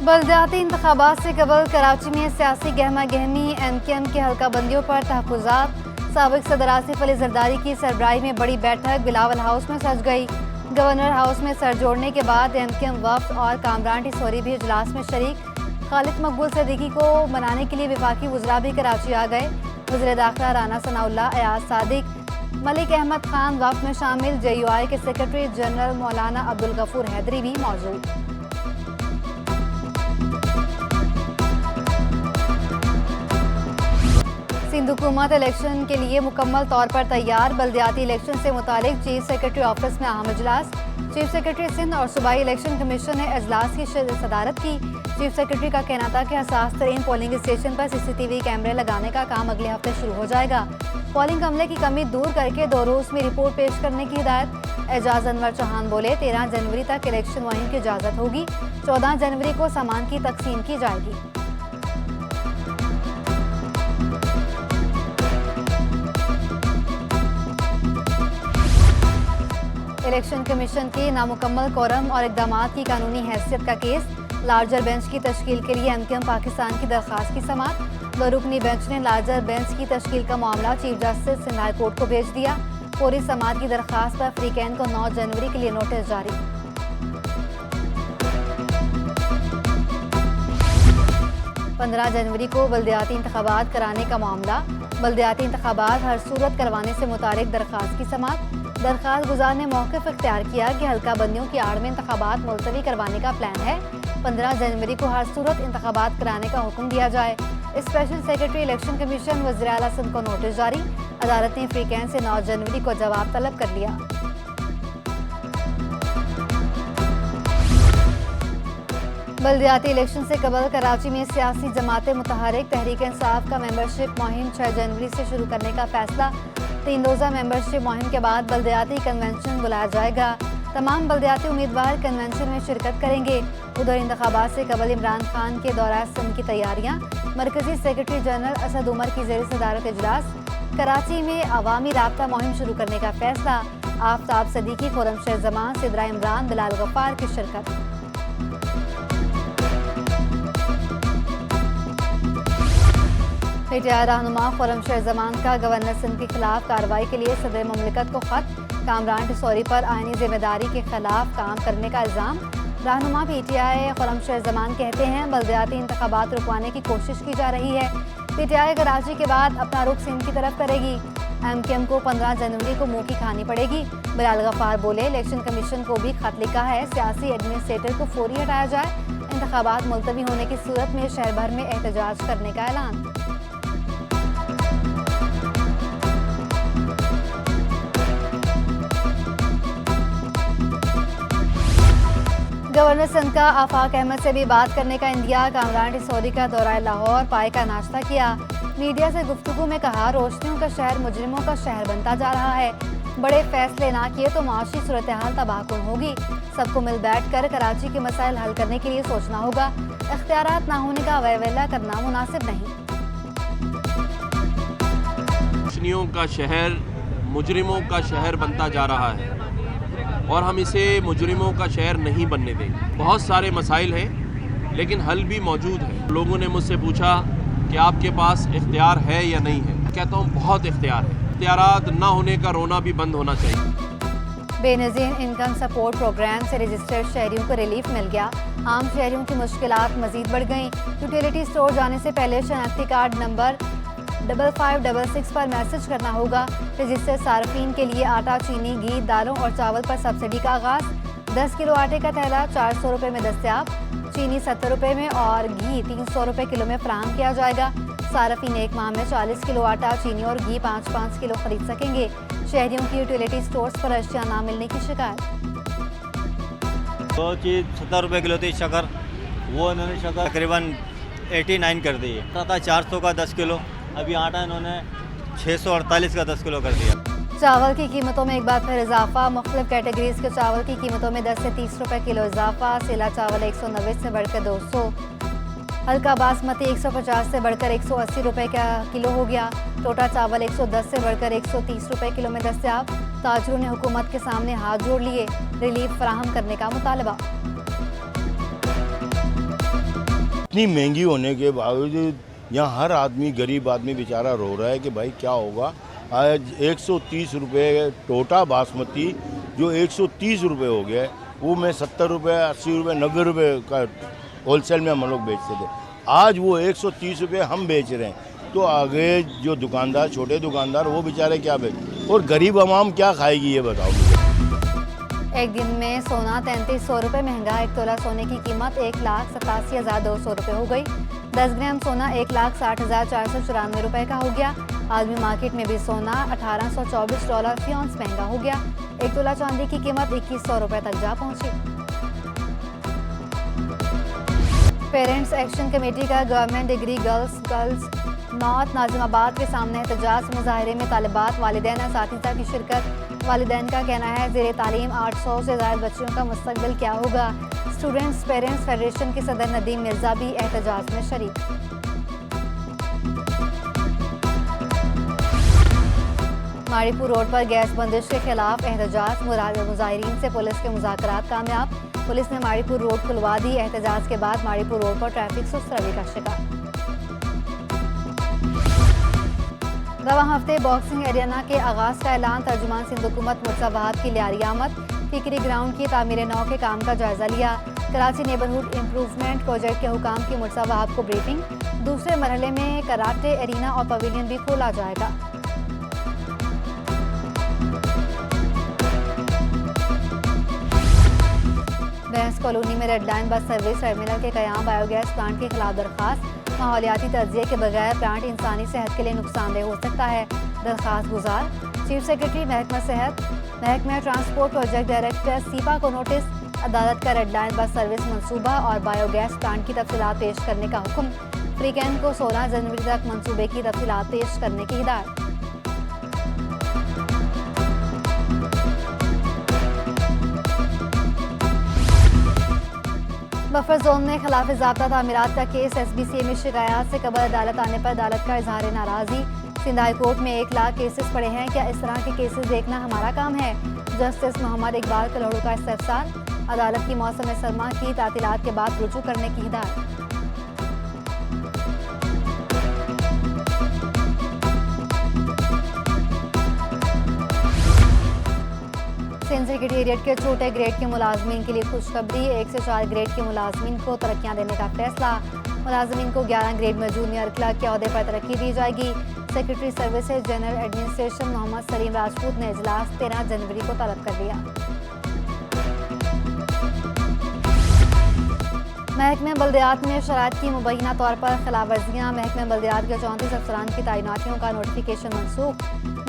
बलदियाती इंतखाबात से कबल कराची में सियासी गहमा गहमी, MKM के हल्का बंदियों पर तहफ़्फ़ुज़ात। साबिक़ सदर आसिफ अली ज़रदारी की सरबराही में बड़ी बैठक बिलावल हाउस में सज गई। गवर्नर हाउस में सर जोड़ने के बाद MKM वफ़द और कामरान टिसोरी भी इजलास में शरीक। खालिद मकबूल सदीकी को मनाने के लिए वफाकी वज़रा भी कराची आ गए। वज़ीर दाखिला राना सनाउल्लाह, अयाज सादिक, मलिक अहमद खान वफ़द में शामिल। JUI के सेक्रेटरी जनरल मौलाना अब्दुल गफूर हैदरी भी मौजूद। सिंध हुकूमत इलेक्शन के लिए मुकम्मल तौर पर तैयार। बलदियाती इलेक्शन से मुतालिक चीफ सेक्रेटरी ऑफिस में अहम इजलास। चीफ सेक्रेटरी सिंध और सूबाई इलेक्शन कमीशन ने इजलास की सदारत की। चीफ सेक्रेटरी का कहना था कि हसास तरीन पोलिंग स्टेशन पर CCTV कैमरे लगाने का काम अगले हफ्ते शुरू हो जाएगा। पोलिंग अमले की कमी दूर करके 2 रोज़ में रिपोर्ट पेश करने की हिदायत। एजाज अनवर चौहान बोले, 13 जनवरी तक इलेक्शन मुहिम की इजाज़त होगी। 14 जनवरी को सामान की तकसीम की जाएगी। इलेक्शन कमीशन की नामुकम्मल कोरम और इक़दामात की कानूनी हैसियत का केस। लार्जर बेंच की तश्कील के लिए MKM पाकिस्तान की दरख्वास्त की समाअत। बरुकनी बेंच ने लार्जर बेंच की तश्कील का मामला chief justice Sindh high court को भेज दिया। पूरी समाअत की दरख्वास्त पर फ्रीकैन को 9 जनवरी के लिए नोटिस जारी। 15 जनवरी को बलदियाती इंतखाबात कराने का मामला। बलदियाती इंतखाबात हर सूरत करवाने से मुतालिक दरख्वास्त की समाअत। दरख्वास्त गुजार ने मौक़िफ़ इख्तियार किया कि हल्का बंदियों की आड़ में इंतखाबात मुलतवी करवाने का प्लान है। 15 जनवरी को हर सूरत इंतखाबात कराने का हुक्म दिया जाए। स्पेशल सेक्रेटरी इलेक्शन कमीशन वज़ीर आला सिंध को नोटिस जारी। अदालत ने फ्रीकैन से 9 जनवरी को जवाब तलब कर लिया। बलदियाती इलेक्शन से कबल कराची में सियासी जमातें मुतहरिक। तहरीक इंसाफ का मेंबरशिप मुहिम 6 जनवरी से शुरू करने का फैसला। 3 रोज़ा मेंबरशिप मुहिम के बाद बलदियाती कन्वेंशन बुलाया जाएगा। तमाम बलदियाती उम्मीदवार कन्वेंशन में शिरकत करेंगे। उधर इंतखाबात से कबल इमरान खान के दौरा सिंध की तैयारियां। मरकजी सेक्रेटरी जनरल असद उमर की ज़ेर सदारत इजलास। कराची में अवामी राब्ता मुहिम शुरू करने का फैसला। आफ्ताब सदीकी, खुर्रमशह जमान, सिद्रा इमरान, बिलाल गफ्फार की शिरकत। PTI रहनुमा खुर्रमशह जमान का गवर्नर सिंध के खिलाफ कार्रवाई के लिए सदर मुमलिकत को खत। कामरान टिसोरी पर आईनी जिम्मेदारी के खिलाफ काम करने का इल्ज़ाम। रहनुमा PTI खुर्रमशह जमान कहते हैं बलदियाती इंतखाबात रुकवाने की कोशिश की जा रही है। PTI कराची के बाद अपना रुख सिंध की तरफ करेगी। MKM को 15 जनवरी को मुँह की खानी पड़ेगी। बिलाल गफ्फार बोले, इलेक्शन कमीशन को भी खत लिखा है, सियासी एडमिनिस्ट्रेटर को फौरी हटाया जाए। इंतखाबात मुलतवी होने की सूरत में शहर भर में एहतजाज करने का ऐलान। गवर्नर सिंध का आफाक अहमद से भी बात करने का इंदिया। कामरान टिसोरी का दौरा लाहौर, पाए का नाश्ता किया। मीडिया से गुफ्तगू में कहा, रोशनियों का शहर मुजरिमों का शहर बनता जा रहा है। बड़े फैसले ना किए तो माशी सूरत हाल तबाहकुन होगी। सबको मिल बैठ कर कराची के मसाइल हल करने के लिए सोचना होगा। इख्तियारात ना होने का वैवेला करना मुनासिब नहीं। रोशनियों का शहर मुजरिमों का शहर बनता जा रहा है और हम इसे मुजरिमों का शहर नहीं बनने देंगे। बहुत सारे मसाइल हैं लेकिन हल भी मौजूद है। लोगों ने मुझसे पूछा कि आपके पास इख्तियार है या नहीं है। कहता हूँ बहुत इख्तियार है। इख्तियारात ना होने का रोना भी बंद होना चाहिए। बेनज़ीर इनकम सपोर्ट प्रोग्राम से रजिस्टर्ड शहरियों को रिलीफ मिल गया। आम शहरियों की मुश्किलात मजीद बढ़ गईं। यूटिलिटी स्टोर जाने से पहले शनाख्ती कार्ड नंबर 5566 पर मैसेज करना होगा। रजिस्टर्ड सार्फिन के लिए आटा, चीनी, घी, दालों और चावल पर सब्सिडी का आगाज़। 10 किलो आटे का थैला 400 रुपये में दस्तियाब। चीनी 70 रुपये में और घी 300 रुपये किलो में फराहम किया जाएगा। सार्फिन एक माह में 40 किलो आटा, चीनी और घी 5-5 किलो खरीद सकेंगे। शहरियों की यूटिलिटी स्टोर्स पर अशिया ना मिलने की शिकायत। तो चीज़ 70 रुपये किलो थी शक्कर, वो इन्होंने शक्कर तकरीबन 89 कर दी है। था 400 का 10 किलो, अभी आटा इन्होंने 648 का 10 किलो कर दिया। चावल की कीमतों में एक बार फिर इजाफा। मुख्तलिफ कैटेगरीज के चावल की कीमतों में 10 से 30 रुपये किलो इजाफा। सेला चावल 190 से बढ़कर 200। हल्का बासमती 150 से बढ़कर 180 रुपये का किलो हो गया। टोटा चावल 110 से बढ़कर 130 रुपये किलो में दस्तियाब। ताजरों ने हुकूमत के सामने हाथ जोड़ लिए। रिलीफ फराहम करने का मुतालबा। इतनी महंगी होने के बावजूद यहाँ हर आदमी, गरीब आदमी बेचारा रो रहा है कि भाई क्या होगा। आज 130 रुपये टोटा बासमती जो 130 रुपये हो गया है, वो मैं 70 रुपये, 80 रुपये, 90 रुपये का होलसेल में हम लोग बेचते थे। आज वो 130 रुपये हम बेच रहे हैं। तो आगे जो दुकानदार, छोटे दुकानदार, वो बेचारे क्या बेच, और गरीब आवाम क्या खाएगी ये बताओ मुझे। एक दिन में सोना 3300 रुपये महंगा। 1 तोला सोने की कीमत 1,87,200 रुपये हो गई। 10 ग्राम सोना 1,60,494 रुपये का हो गया। आदमी मार्केट में भी सोना $1824 फी औंस महंगा हो गया। 1 तोला चांदी की कीमत 2100 रुपये तक जा पहुंची। पेरेंट्स एक्शन कमेटी का government degree girls north Nazimabad के सामने एहतजाज। मुजाहरे में तालिबात, वालिदैन और साथीज़ा की शिरकत। वालिदैन का कहना है ज़ेरे तालीम 800 से ज़्यादा बच्चों का मुस्तकबिल क्या होगा। स्टूडेंट्स पेरेंट्स फेडरेशन के सदर नदीम मिर्ज़ा भी एहतजाज में शरीक। माड़ीपुर रोड पर गैस बंदिश के खिलाफ एहतजाज। मुजाहिरीन से पुलिस के मुज़ाकरात कामयाब। पुलिस ने माड़ीपुर रोड खुलवा दी। एहतजाज के बाद माड़ीपुर रोड पर ट्रैफिक सुस्त रवि का शिकार। रवां हफ्ते बॉक्सिंग एरिना के आगाज का ऐलान। तर्जुमान सिंध हुकूमत मुर्तज़ा वहाब की लियारी आमद। टिकरी ग्राउंड की तामीर नौ के काम का जायजा लिया। कराची नेबरहुड इम्प्रूवमेंट प्रोजेक्ट के हुकाम की मुर्तज़ा वहाब को ब्रीफिंग। दूसरे मरहले में कराटे एरिना और पवेलियन भी खोला जाएगा। भैंस कॉलोनी में red line bus service terminal के कयाम। बायोगैस प्लांट के खिलाफ दरखास्त। माहौलियाती तज्जिए के बगैर प्लांट इंसानी सेहत के लिए नुकसानदेह हो सकता है। दरखास्त गुजार। चीफ सेक्रेटरी महकमा सेहत, महकमा ट्रांसपोर्ट प्रोजेक्ट डायरेक्टर सीपा को नोटिस। अदालत का रेड लाइन बस सर्विस मंसूबा और बायोगैस प्लांट की तफसीलात पेश करने का हुक्म। फ्रीकैन को 16 जनवरी तक मंसूबे की तफसीलात पेश करने की हिदायत। बफर जोन में खिलाफ ज़ाब्ता तामीरात का केस। SBCA में शिकायत से कबल अदालत आने पर अदालत का इजहार नाराज़गी। सिंध हाई कोर्ट में 1 लाख केसेस पड़े हैं, क्या इस तरह के केसेस देखना हमारा काम है। जस्टिस मोहम्मद इकबाल कलोड़ू का इस्तेफसार। अदालत की मौसम सरमा की तातीलात के बाद रुजू करने की हिदायत। सिंध सेक्रेटेरिएट के छोटे ग्रेड के मुलाजमीन के लिए खुशखबरी। 1 से 4 ग्रेड के मुलाजमीन को तरक्कियां देने का फैसला। मुलाजमीन को 11 ग्रेड में जूनियर क्लर्क के अहदे पर तरक्की दी जाएगी। Secretary services general administration Mohammad Salim Rajput ने इजलास 13 जनवरी को तलब कर लिया। महकमे बल्दियात में शराइत की मुबैना तौर पर खिलाफवर्जियाँ। महकमे बल्दियात के 34 अफसरान की तैनातियों का नोटिफिकेशन मनसूख।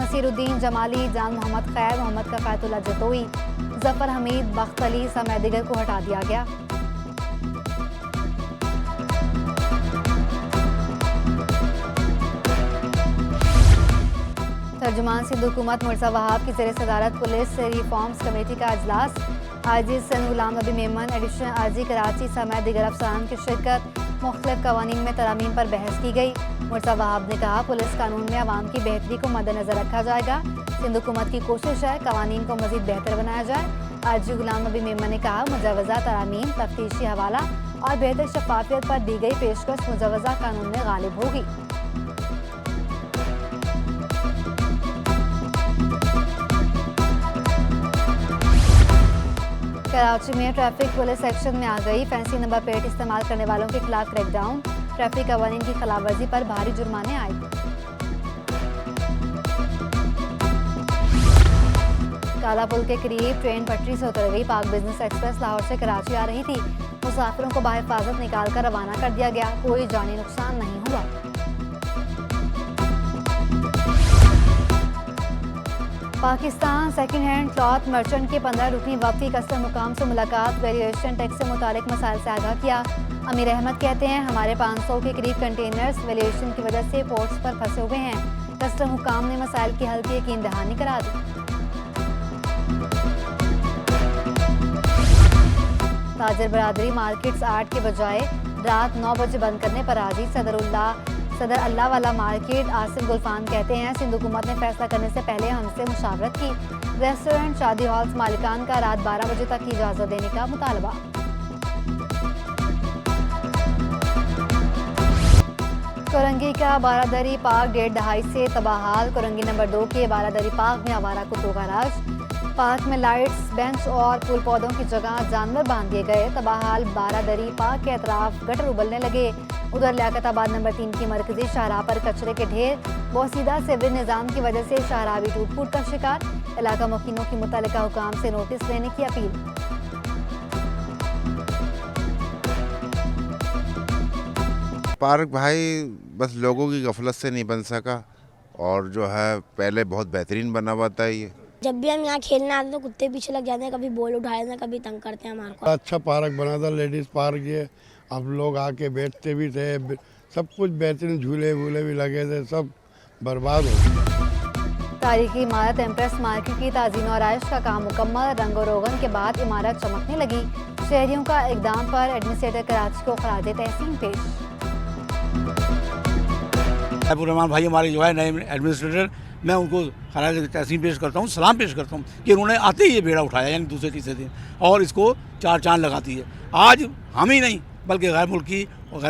नसीरुद्दीन जमाली, जान मोहम्मद खैर, मोहम्मद कफायतुल्ला जतोई, जफर हमीद, बख्त अली समेत दीगर को हटा दिया गया। तर्जुमान सिंध हुकूमत मुर्तज़ा वहाब की ज़ेर सदारत पुलिस रिफॉर्म्स कमेटी का अजलास। आजी सन गुलाम नबी मेमन, एडिशनल आजी कराची समेत दीगर अफसरान की शिरकत। मुख्तलिफ कवानीन में तरामीम पर बहस की गई। मुर्तज़ा वहाब ने कहा पुलिस कानून में अवाम की बेहतरी को मद्देनजर रखा जाएगा। सिंध हुकूमत की कोशिश है कवानीन को मजीद बेहतर बनाया जाए। आजी गुलाम नबी मेमन ने कहा मुजवज़ा तरामीम, तफ्तीशी हवाला और बेहतर शफाफियत पर दी गई पेशकश मुजवज़ा कानून में गालिब होगी। कराची में ट्रैफिक पुलिस एक्शन में आ गई। फैंसी नंबर प्लेट इस्तेमाल करने वालों के खिलाफ क्रैकडाउन। ट्रैफिक कवानीन की खिलाफवर्जी पर भारी जुर्माने आए। काला पुल के करीब ट्रेन पटरी से उतर गई। पाक बिजनेस एक्सप्रेस लाहौर से कराची आ रही थी। मुसाफिरों को बाहिफाजत निकाल कर रवाना कर दिया गया। कोई जानी नुकसान नहीं हुआ। Pakistan second hand cloth merchant के 15 रुकनी वफदी कस्टम हुकाम से मुलाकात। वैल्यूएशन टैक्स से मुतालिक मसाइल से आगाह किया। अमीर अहमद कहते हैं हमारे 500 के करीब कंटेनर्स वैल्यूएशन की वजह से पोर्ट्स पर फंसे हुए हैं। कस्टम हुकाम ने मसाइल की हल की यकीन दहानी करा दी। ताजर बरादरी मार्केट्स 8 के बजाय रात 9 बजे बंद करने पर राजी। सदर अल्लाह वाला मार्केट आसिफ गुलफान कहते हैं सिंध हुकूमत ने फैसला करने से पहले हमसे मुशावरत की। रेस्टोरेंट शादी हॉल्स मालिकान का रात 12 बजे तक की इजाज़त देने का मुतालबा। कोरंगी का बारादरी पार्क 1.5 से तबाहाल। कोरंगी नंबर 2 के बारादरी पार्क में आवारा कुत्तों का राज। पार्क में लाइट्स, बेंच और फूल पौधों की जगह जानवर बांध दिए गए। तबाहाल बारादरी पार्क के अतराफ गटर उबलने लगे। उधर लियाकताबाद नंबर 3 की मरकजी शाहराह पर कचरे के ढेर, बोसीदा सीवरेज निज़ाम की वजह से शाहराह भी टूट फूट का शिकार। इलाका मुकीनों की मुतल्लिका हुकाम से नोटिस लेने की अपील। पार्क भाई बस लोगों की गफलत से नहीं बन सका, और जो है पहले बहुत बेहतरीन बना हुआ था ये। जब भी हम यहाँ खेलने आते हैं तो कुत्ते पीछे लग जाते हैं, कभी बॉल उठा लेते हैं, कभी तंग करते हैं हमारे को। अच्छा पार्क बना था, लेडीज़ पार्क ये, अब लोग आके बैठते भी थे, सब कुछ बेहतरीन, झूले वूले भी लगे थे, सब बर्बाद हो गए। तारीखी इमारत एम्प्रेस मार्केट की ताज़ीन और आयश का काम मुकम्मल। रंगो रोगन के बाद इमारत चमकने लगी। शहरियों का इकदाम पर एडमिनिस्ट्रेटर कराची को खराज तहसीन पेश। रहमान भाई हमारे जो है नए एडमिनिस्ट्रेटर, मैं उनको खराज तहसीन पेश करता हूँ, सलाम पेश करता हूँ कि उन्होंने आते ही ये बेड़ा उठाया, यानी दूसरे तीसरे दिन, और इसको चार चांद लगाती है। आज हम ही नहीं बल्कि गैर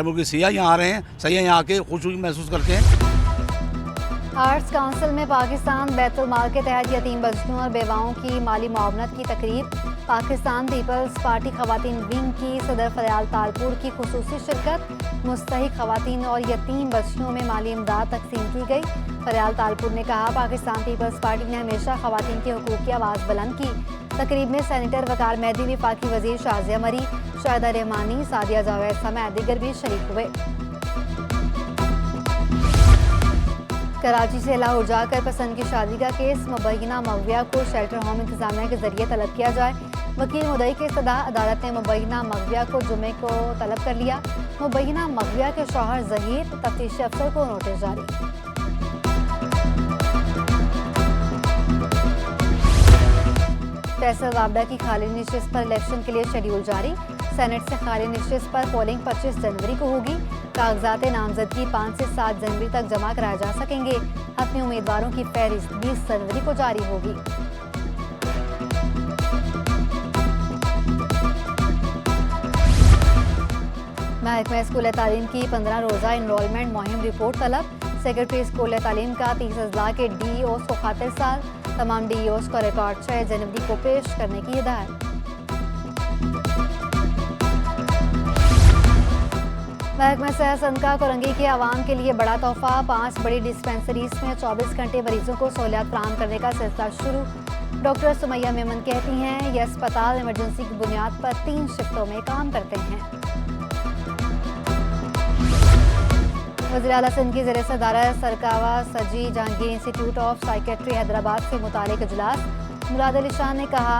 मुल्की सियाह यहाँ आ रहे हैं, सयाह यहाँ आके खुशी महसूस करते हैं। आर्ट्स काउंसिल में पाकिस्तान बैतुल माल के तहत यतीम बच्चियों और बेवाओं की माली मुआवनत की तकरीब। पाकिस्तान पीपल्स पार्टी खवातीन विंग की सदर फरियाल तालपुर की खुसूसी शिरकत। मुस्तहिक खवातीन और यतीम बच्चियों में माली इमदाद तकसीम की गई। फरियाल तालपुर ने कहा, पाकिस्तान पीपल्स पार्टी ने हमेशा खवातीन के हुकूक की आवाज़ बुलंद की। तकरीब में सेनेटर वकार मेहदी, वफाकी वजीर शाजिया मरी, शाहिदा रहमानी, सादिया जावेद समेत दीगर भी शरीक हुए। कराची से लाहौर जाकर पसंद की शादी का केस, मुबैना मगविया को शेल्टर होम इंतजामिया के जरिए तलब किया जाए। वकील मुदई के इस्तदा अदालत ने मुबैना मगविया को जुमे को तलब कर लिया। मुबैना मगविया के शौहर जहीर, तफ्तीशी अफसर को नोटिस जारी। फैसल वाबडा की खाली नशिस्त पर इलेक्शन के लिए शेड्यूल जारी। सेनेट से खाली नशिस्त पर पोलिंग 25 जनवरी को होगी। कागजात नामजदगी 5 से 7 जनवरी तक जमा कराए जा सकेंगे। अपने उम्मीदवारों की फहरिस्त 20 जनवरी को जारी होगी। महकमा स्कूल तालीम की 15 रोज़ा इनरोलमेंट मुहिम रिपोर्ट तलब। सेक्रेटरी स्कूल तालीम का 30 अजला के DEOs को खातिर साल। तमाम DEOs का रिकॉर्ड 6 जनवरी को पेश करने की हिदायत। महकमा सेहत सनका कोरंगी के आवाम के लिए बड़ा तोहफा। 5 बड़ी डिस्पेंसरीज में 24 घंटे मरीजों को सहूलियत फराहम करने का सिलसिला शुरू। डॉक्टर सुमैया मेमन कहती हैं, ये अस्पताल इमरजेंसी की बुनियाद पर 3 शिफ्टों में काम करते हैं। वज़ीर आला सिंध की ज़ेर सदारत सरकावा सजी Jahangir institute of psychiatry Hyderabad से मुतालिक इजलास। मुराद अली शाह ने कहा,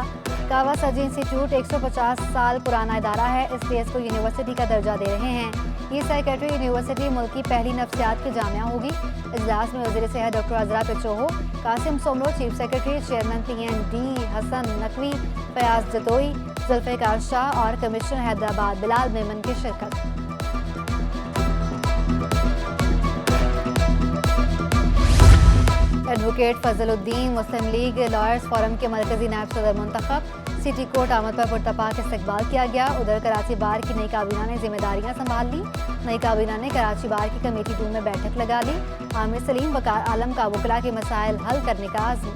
कावा सजी इंस्टीट्यूट 150 साल पुराना इदारा है, इसलिए इसको यूनिवर्सिटी का दर्जा दे रहे हैं। ये साइकेट्री यूनिवर्सिटी मुल्क की पहली नफ्सियात की जामिया होगी। इजलास में वज़ीर सेहत doctor Azra Pechuho, Qasim Soomro chief secretary, chairman PND Hasan Naqvi, Fayaz Jatoi, Zulfiqar Shah और कमिश्नर हैदराबाद बिलाल मेमन की शिरकत। Advocate Fazluddin Muslim League lawyers forum के मरकजी नायब सदर मुंतखब। सिटी कोर्ट आमद पर पुरतपाक इस्तकबाल किया गया। उधर कराची बार की नई काबीना ने जिम्मेदारियां संभाल ली। नई काबीना ने कराची बार की कमेटी 2 में बैठक लगा ली। आमिर सलीम वकार आलम का वकला के मसाइल हल करने का आज़म।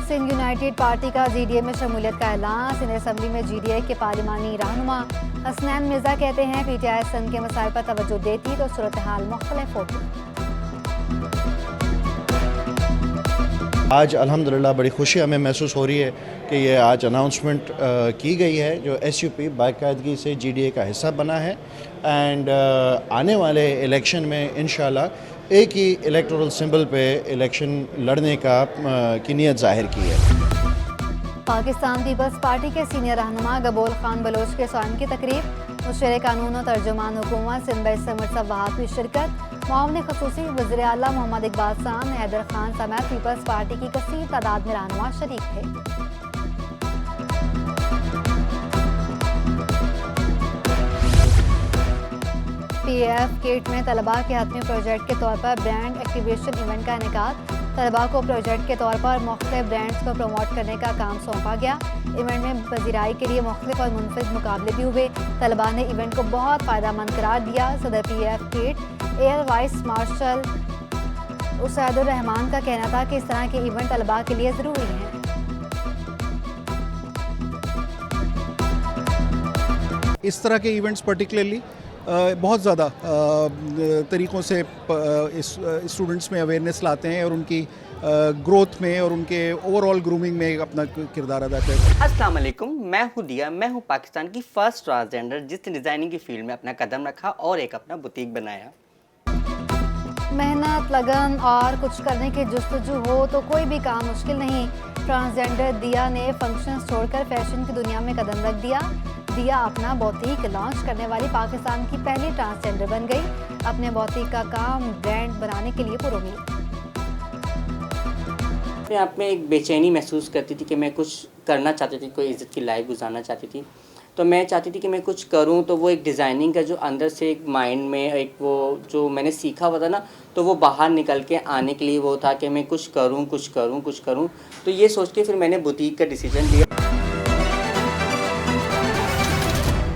सिंध यूनाइटेड पार्टी का GDA में शमूलियत का ऐलान। सिंध असम्बली में GDA के पार्लिमानी रहनुमा हसनैन मिर्जा कहते हैं, PTI सिंध के मसाइल पर तवज्जो देती तो सूरत हाल मुख्तलिफ होती। आज अल्हम्दुलिल्लाह बड़ी खुशी हमें महसूस हो रही है कि ये आज अनाउंसमेंट की गई है जो SUP बाकायदगी से GDA का हिस्सा बना है। एंड आने वाले इलेक्शन में इंशाल्लाह एक ही इलेक्टोरल सिंबल पे इलेक्शन लड़ने का की नीयत जाहिर की है। पाकिस्तान पीपल्स पार्टी के सीनियर रहनुमा गबोल खान बलोच के स्वाइन की तकरीब। मुशर कानून और तर्जुमान हुकूमत सिंध बैरिस्टर वहाब की शिरकत। मामले खसूसी वज़ीर आला मोहम्मद इकबाल साहब, हैदर खान समेत पीपल्स पार्टी की कसीर तादाद में रहनुमा शरीक थे। PAF केट में तलबा के हतमी प्रोजेक्ट के तौर पर ब्रांड एक्टिवेशन इवेंट का इनेकाद। तलबा को प्रोजेक्ट के तौर पर मुख्तलिफ ब्रांड्स को प्रमोट करने का काम सौंपा गया। इवेंट में पजीराई के लिए मुख्तलिफ और मुनफरिद मुकाबले भी हुए। तलबा ने इवेंट को बहुत फ़ायदेमंद करार दिया। सदर PF केट air vice marshal Usaidur Rehman का कहना था कि इस तरह के इवेंट तलबा के लिए ज़रूरी हैं। इस तरह के इवेंट्स पर्टिकुलरली बहुत ज़्यादा तरीक़ों से स्टूडेंट्स में अवेयरनेस लाते हैं और उनकी ग्रोथ में और उनके ओवरऑल ग्रूमिंग में अपना किरदार अदा करते हैं। अस्सलाम वालेकुम, मैं हूँ दिया। मैं हूँ पाकिस्तान की फ़र्स्ट ट्रांसजेंडर जिसने डिज़ाइनिंग की फील्ड में अपना कदम रखा और एक अपना बुटीक बनाया। मेहनत, लगन और कुछ करने की जुस्तजू हो तो कोई भी काम मुश्किल नहीं। ट्रांसजेंडर दिया ने फंक्शंस छोड़कर फैशन की दुनिया में कदम रख दिया। दिया अपना बौतीक लॉन्च करने वाली पाकिस्तान की पहली ट्रांसजेंडर बन गई। अपने बौतीक का काम ब्रांड बनाने के लिए पुरुमीद। अपने आप में एक बेचैनी महसूस करती थी कि मैं कुछ करना चाहती थी, कोई इज़्ज़त की लाइफ गुजारना चाहती थी। तो मैं चाहती थी कि मैं कुछ करूं, तो वो एक डिज़ाइनिंग का जो अंदर से एक माइंड में एक वो जो मैंने सीखा हुआ था ना, तो वो बाहर निकल के आने के लिए वो था कि मैं कुछ करूं। तो ये सोच के फिर मैंने बुटीक का डिसीजन लिया।